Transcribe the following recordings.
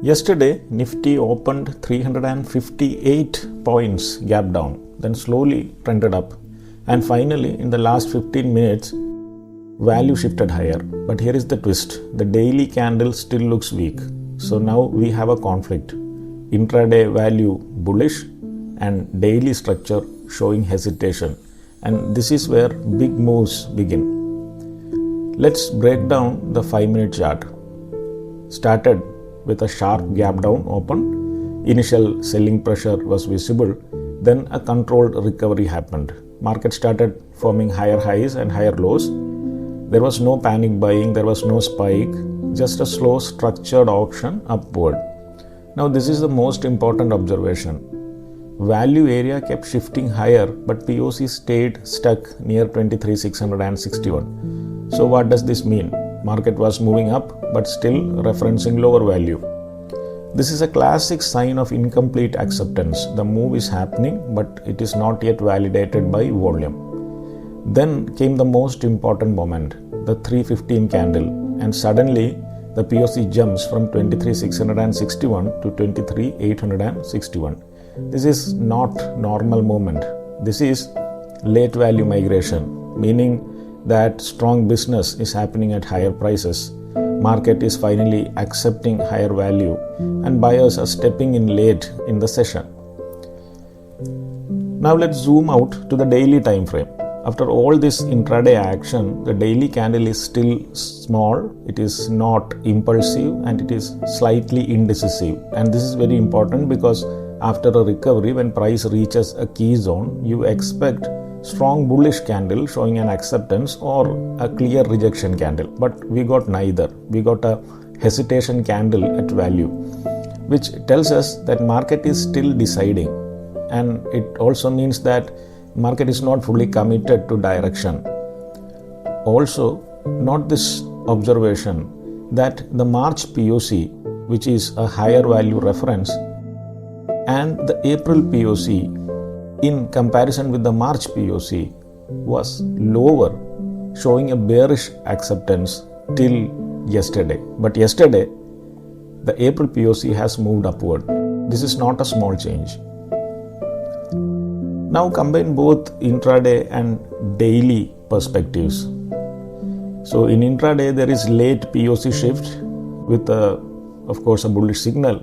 Yesterday, Nifty opened 358 points gap down, then slowly trended up, and finally in the last 15 minutes, value shifted higher. But here is the twist, the daily candle still looks weak. So now we have a conflict, intraday value bullish and daily structure showing hesitation, and this is where big moves begin. Let's break down the 5-minute chart. Started with a sharp gap down open. Initial selling pressure was visible. Then a controlled recovery happened. Market started forming higher highs and higher lows. There was no panic buying, there was no spike, just a slow structured auction upward. Now this is the most important observation. Value area kept shifting higher, but POC stayed stuck near 23,661. So what does this mean? Market was moving up but still referencing lower value. This is a classic sign of incomplete acceptance. The move is happening but it is not yet validated by volume. Then came the most important moment, the 315 candle, and suddenly the POC jumps from 23,661 to 23,861. This is not normal movement. This is late value migration, meaning that strong business is happening at higher prices. Market is finally accepting higher value and buyers are stepping in late in the session. Now let's zoom out to the daily time frame. After all this intraday action, the daily candle is still small, it is not impulsive, and it is slightly indecisive. And this is very important because after a recovery, when price reaches a key zone, you expect strong bullish candle showing an acceptance or a clear rejection candle. But we got neither. We got a hesitation candle at value, which tells us that market is still deciding. And it also means that market is not fully committed to direction. Also, note this observation that the March POC, which is a higher value reference, and the April POC in comparison with the March POC was lower, showing a bearish acceptance till yesterday. But yesterday, the April POC has moved upward. This is not a small change. Now combine both intraday and daily perspectives. So in intraday, there is late POC shift with of course a bullish signal,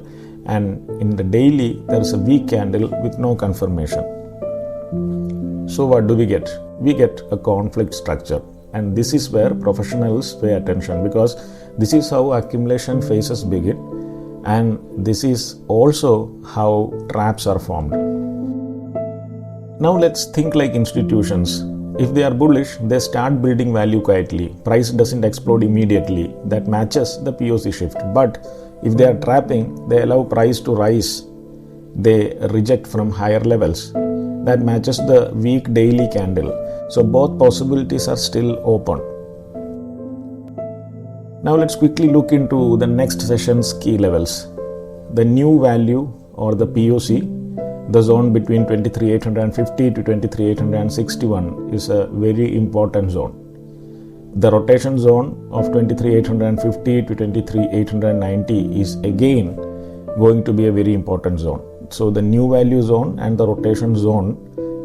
and in the daily, there is a weak candle with no confirmation. So what do we get? We get a conflict structure, and this is where professionals pay attention because this is how accumulation phases begin, and this is also how traps are formed. Now let's think like institutions. If they are bullish, they start building value quietly. Price doesn't explode immediately. That matches the POC shift. But if they are trapping, they allow price to rise. They reject from higher levels. That matches the weak daily candle. So both possibilities are still open. Now let's quickly look into the next session's key levels. The new value or the POC, the zone between 23,850 to 23,861 is a very important zone. The rotation zone of 23,850 to 23,890 is again going to be a very important zone. So the new value zone and the rotation zone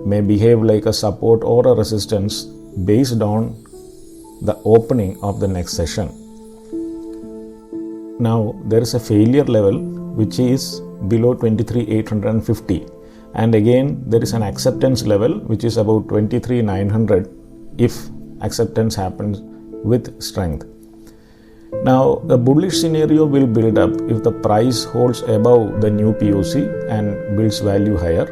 may behave like a support or a resistance based on the opening of the next session. Now there is a failure level which is below 23,850, and again there is an acceptance level which is about 23,900 if acceptance happens with strength. Now the bullish scenario will build up if the price holds above the new POC and builds value higher,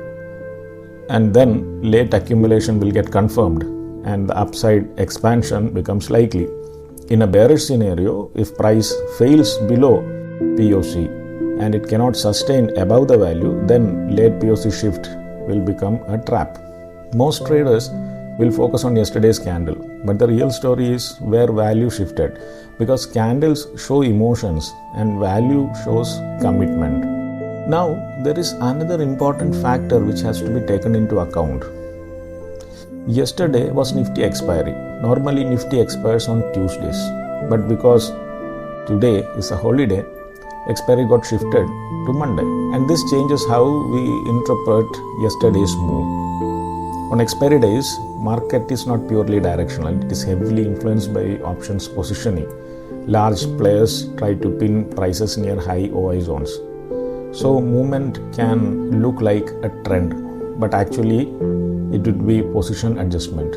and then late accumulation will get confirmed and the upside expansion becomes likely. In a bearish scenario, if price fails below POC and it cannot sustain above the value, then late POC shift will become a trap. Most traders will focus on yesterday's candle, but the real story is where value shifted, because candles show emotions and value shows commitment. Now there is another important factor which has to be taken into account. Yesterday was Nifty expiry. Normally Nifty expires on Tuesdays, but because today is a holiday, expiry got shifted to Monday, and this changes how we interpret yesterday's move. On expiry days, market is not purely directional, it is heavily influenced by options positioning. Large players try to pin prices near high OI zones. So movement can look like a trend, but actually it would be position adjustment.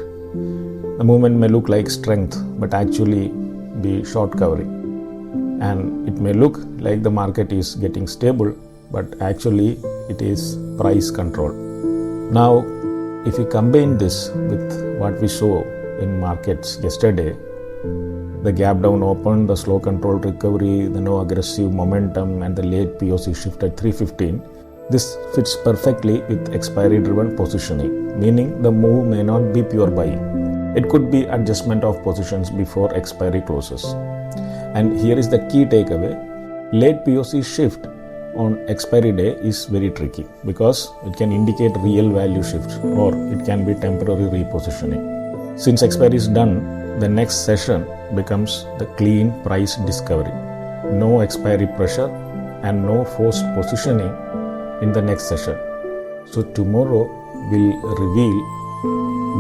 The movement may look like strength, but actually be short covering. And it may look like the market is getting stable, but actually it is price control. Now, if we combine this with what we saw in markets yesterday, the gap down open, the slow controlled recovery, the no aggressive momentum, and the late POC shift at 315, this fits perfectly with expiry driven positioning, meaning the move may not be pure buying. It could be adjustment of positions before expiry closes. And here is the key takeaway: late POC shift on expiry day is very tricky because it can indicate real value shift or it can be temporary repositioning. Since expiry is done, the next session becomes the clean price discovery. No expiry pressure and no forced positioning in the next session. So tomorrow will reveal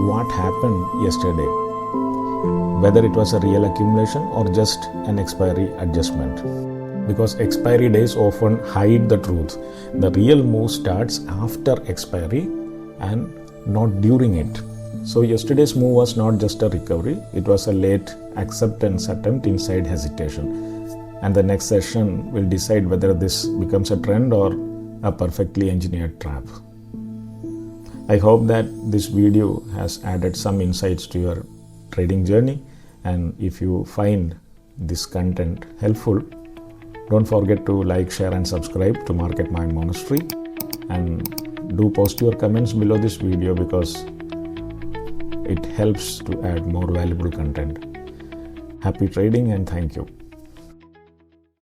what happened yesterday, whether it was a real accumulation or just an expiry adjustment. Because expiry days often hide the truth. The real move starts after expiry and not during it. So yesterday's move was not just a recovery, it was a late acceptance attempt inside hesitation. And the next session will decide whether this becomes a trend or a perfectly engineered trap. I hope that this video has added some insights to your trading journey, and if you find this content helpful, don't forget to like, share and subscribe to Mind Monastery, and do post your comments below this video because it helps to add more valuable content. Happy trading and thank you.